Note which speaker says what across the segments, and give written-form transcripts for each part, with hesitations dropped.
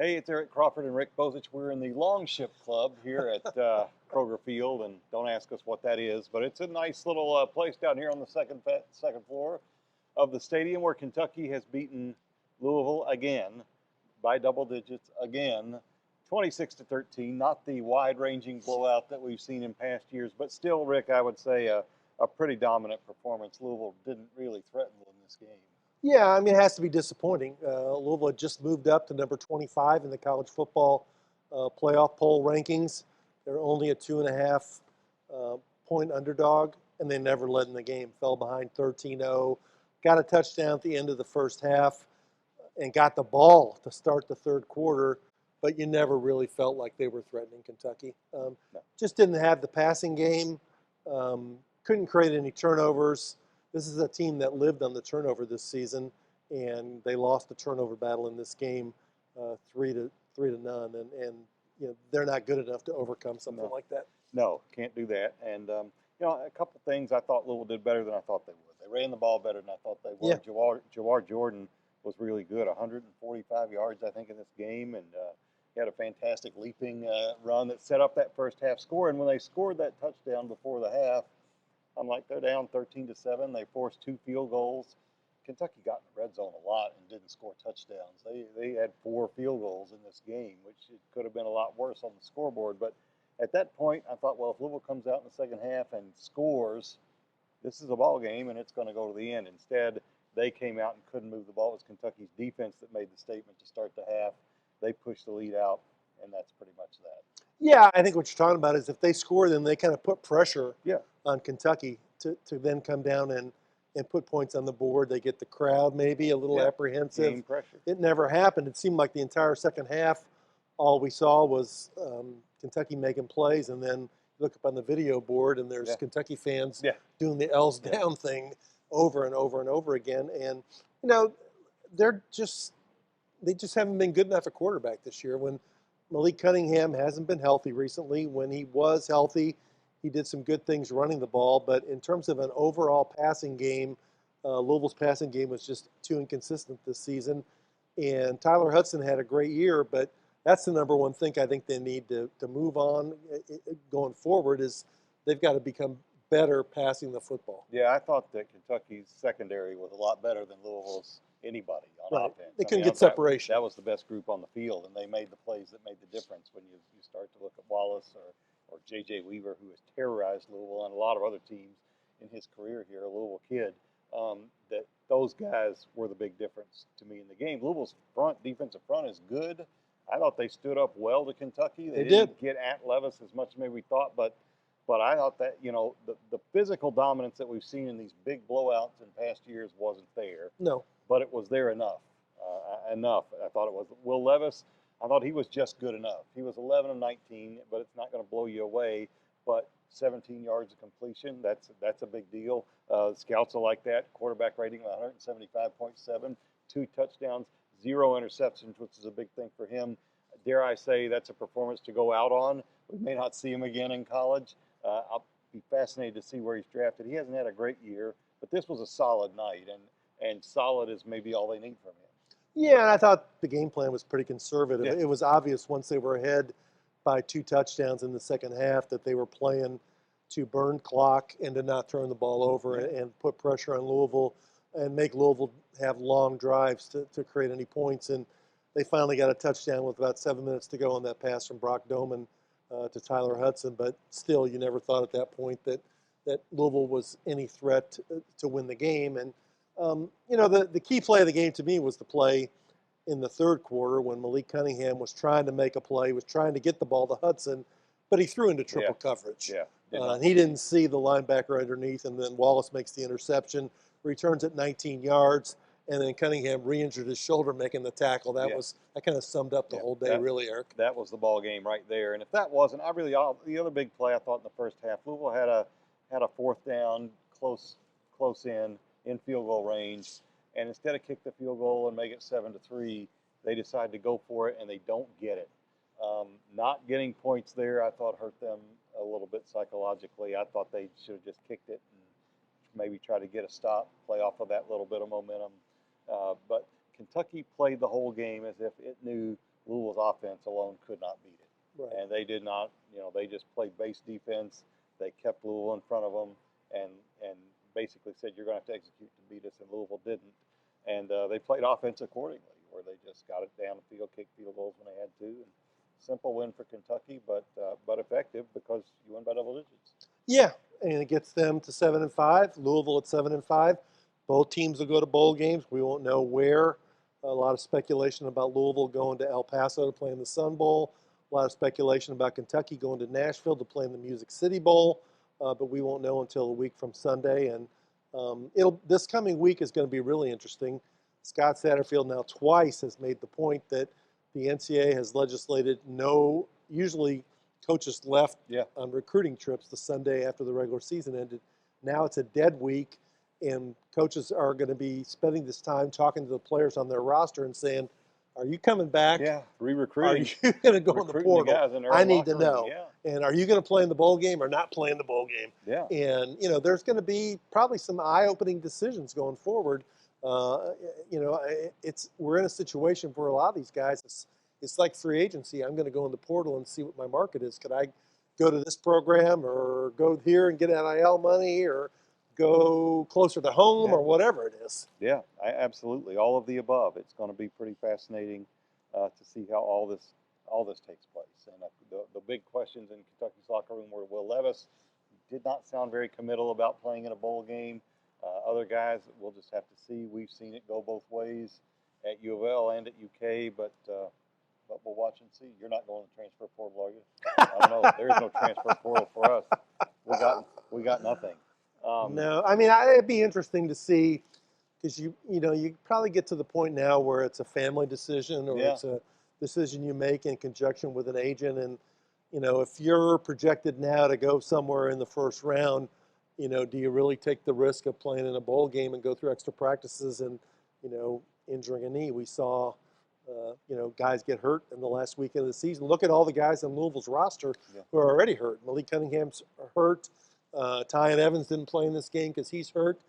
Speaker 1: Hey, it's Eric Crawford and Rick Bozich. We're in the Long Ship Club here at Kroger Field, and don't ask us what that is, but it's a nice little place down here on the second floor of the stadium where Kentucky has beaten Louisville again by double digits again, 26-13. Not the wide-ranging blowout that we've seen in past years, but still, Rick, I would say a pretty dominant performance. Louisville didn't really threaten in this game.
Speaker 2: Yeah, I mean, it has to be disappointing. Louisville had just moved up to number 25 in the college football playoff poll rankings. They're only a 2.5 point underdog, and they never led in the game. Fell behind 13-0, got a touchdown at the end of the first half, and got the ball to start the third quarter, but you never really felt like they were threatening Kentucky.
Speaker 1: No.
Speaker 2: Just didn't have the passing game, couldn't create any turnovers. This is a team that lived on the turnover this season, and they lost the turnover battle in this game, 3-0, and you know they're not good enough to overcome something like that.
Speaker 1: No, can't do that. And a couple things I thought Louisville did better than I thought they would. They ran the ball better than I thought they would.
Speaker 2: Yeah.
Speaker 1: Jawar Jordan was really good, 145 yards I think in this game, and he had a fantastic leaping run that set up that first half score. And when they scored that touchdown before the half, I'm like, they're down 13-7. They forced 2 field goals. Kentucky got in the red zone a lot and didn't score touchdowns. They had 4 field goals in this game, which it could have been a lot worse on the scoreboard. But at that point, I thought, well, if Louisville comes out in the second half and scores, this is a ball game and it's going to go to the end. Instead, they came out and couldn't move the ball. It was Kentucky's defense that made the statement to start the half. They pushed the lead out, and that's pretty much that.
Speaker 2: Yeah, I think what you're talking about is if they score, then they kind of put pressure on Kentucky to then come down and put points on the board. They get the crowd maybe a little apprehensive.
Speaker 1: Game pressure.
Speaker 2: It never happened. It seemed like the entire second half, all we saw was Kentucky making plays, and then you look up on the video board, and there's Kentucky fans doing the L's down thing over and over and over again. And, you know, they just haven't been good enough at quarterback this year. When Malik Cunningham hasn't been healthy recently. When he was healthy, he did some good things running the ball. But in terms of an overall passing game, Louisville's passing game was just too inconsistent this season. And Tyler Hudson had a great year, but that's the number one thing I think they need to move on going forward is they've got to become better passing the football.
Speaker 1: Yeah, I thought that Kentucky's secondary was a lot better than Louisville's anybody on offense.
Speaker 2: They couldn't get separation.
Speaker 1: That was the best group on the field, and they made the plays that made the difference when you start to look at Wallace or J.J. Weaver, who has terrorized Louisville and a lot of other teams in his career here, a Louisville kid, that those guys were the big difference to me in the game. Louisville's defensive front is good. I thought they stood up well to Kentucky. They didn't get at Levis as much as maybe we thought, but I thought that, the physical dominance that we've seen in these big blowouts in past years wasn't there.
Speaker 2: No.
Speaker 1: But it was there enough. I thought it was. Will Levis, I thought he was just good enough. He was 11 of 19, but it's not going to blow you away. But 17 yards of completion, that's a big deal. Scouts are like that. Quarterback rating of 175.7, 2 touchdowns, 0 interceptions, which is a big thing for him. Dare I say that's a performance to go out on. We may not see him again in college. I'll be fascinated to see where he's drafted. He hasn't had a great year, but this was a solid night, and solid is maybe all they need from him.
Speaker 2: Yeah, and I thought the game plan was pretty conservative.
Speaker 1: Yeah.
Speaker 2: It was obvious once they were ahead by 2 touchdowns in the second half that they were playing to burn clock and to not turn the ball over and put pressure on Louisville and make Louisville have long drives to create any points. And they finally got a touchdown with about 7 minutes to go on that pass from Brock Doman to Tyler Hudson. But still, you never thought at that point that Louisville was any threat to win the game. And the key play of the game to me was the play in the third quarter when Malik Cunningham was trying to make a play, was trying to get the ball to Hudson, but he threw into triple coverage. And he didn't see the linebacker underneath, and then Wallace makes the interception, returns at 19 yards, and then Cunningham re-injured his shoulder making the tackle. That kind of summed up the whole day, really, Eric.
Speaker 1: That was the ball game right there. And if that wasn't, the other big play I thought in the first half, Louisville had a 4th down, close in field goal range, and instead of kick the field goal and make it 7-3, they decide to go for it and they don't get it. Not getting points there, I thought, hurt them a little bit psychologically. I thought they should have just kicked it and maybe try to get a stop, play off of that little bit of momentum. But Kentucky played the whole game as if it knew Louisville's offense alone could not beat it.
Speaker 2: Right.
Speaker 1: And they did not, they just played base defense. They kept Louisville in front of them and basically said, you're going to have to execute to beat us, and Louisville didn't. And they played offense accordingly, where they just got it down the field, kicked field goals when they had to. And simple win for Kentucky, but effective because you win by double digits.
Speaker 2: Yeah, and it gets them to 7-5. Louisville at 7-5. Both teams will go to bowl games. We won't know where. A lot of speculation about Louisville going to El Paso to play in the Sun Bowl. A lot of speculation about Kentucky going to Nashville to play in the Music City Bowl. But we won't know until a week from Sunday. And this coming week is going to be really interesting. Scott Satterfield now twice has made the point that the NCAA has legislated usually coaches left on recruiting trips the Sunday after the regular season ended. Now it's a dead week, and coaches are going to be spending this time talking to the players on their roster and saying, are you coming back?
Speaker 1: Yeah, re-recruiting.
Speaker 2: Are you going to go in the portal? I need to know.
Speaker 1: Yeah.
Speaker 2: And are you going to play in the bowl game or not play in the bowl game?
Speaker 1: Yeah.
Speaker 2: And, there's going to be probably some eye-opening decisions going forward. We're in a situation for a lot of these guys. It's like free agency. I'm going to go in the portal and see what my market is. Could I go to this program or go here and get NIL money or go closer to home or whatever it is?
Speaker 1: Yeah, absolutely. All of the above. It's going to be pretty fascinating to see how all this takes place. And the big questions in Kentucky's locker room were Will Levis did not sound very committal about playing in a bowl game. Other guys, we'll just have to see. We've seen it go both ways at U of L and at UK, but we'll watch and see. You're not going to the transfer portal, are you? I don't know. There's no transfer portal for us. We got nothing.
Speaker 2: No, I mean, it'd be interesting to see because you probably get to the point now where it's a family decision or it's a decision you make in conjunction with an agent. And if you're projected now to go somewhere in the first round, do you really take the risk of playing in a bowl game and go through extra practices and injuring a knee? We saw guys get hurt in the last weekend of the season. Look at all the guys on Louisville's roster who are already hurt. Malik Cunningham's hurt. Tyan Evans didn't play in this game because he's hurt.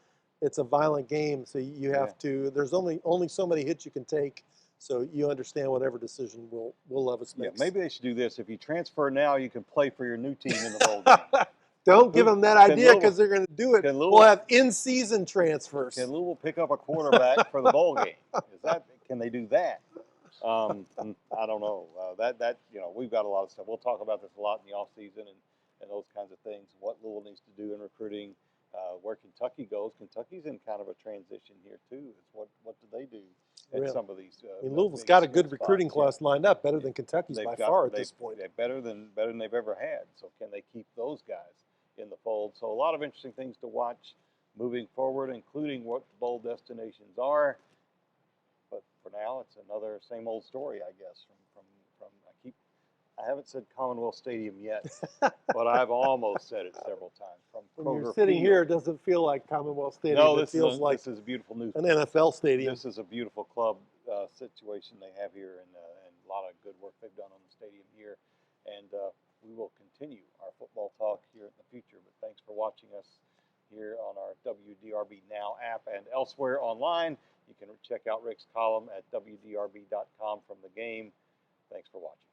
Speaker 2: It's a violent game, so you have to. There's only so many hits you can take, so you understand whatever decision Will Levis makes.
Speaker 1: Yeah, maybe they should do this. If you transfer now, you can play for your new team in the bowl game.
Speaker 2: Don't give them that idea because they're going to do it. We'll have in-season transfers.
Speaker 1: Can Louisville pick up a quarterback for the bowl game? Can they do that? I don't know. We've got a lot of stuff. We'll talk about this a lot in the offseason and those kinds of things. What Louisville needs to do in recruiting, where Kentucky goes. Kentucky's in kind of a transition here too. It's what do they do at some of these?
Speaker 2: Louisville's got a good recruiting class lined up, better than Kentucky's by far at this point.
Speaker 1: They're better than they've ever had. So can they keep those guys in the fold? So a lot of interesting things to watch moving forward, including what the bowl destinations are. But for now, it's another same old story, I guess. I haven't said Commonwealth Stadium yet, but I've almost said it several times.
Speaker 2: When you're sitting here, it doesn't feel like Commonwealth Stadium.
Speaker 1: No,
Speaker 2: this feels like
Speaker 1: this is a beautiful new
Speaker 2: an NFL stadium.
Speaker 1: This is a beautiful club situation they have here, and a lot of good work they've done on the stadium here. And we will continue our football talk here in the future. But thanks for watching us here on our WDRB Now app and elsewhere online. You can check out Rick's column at WDRB.com from the game. Thanks for watching.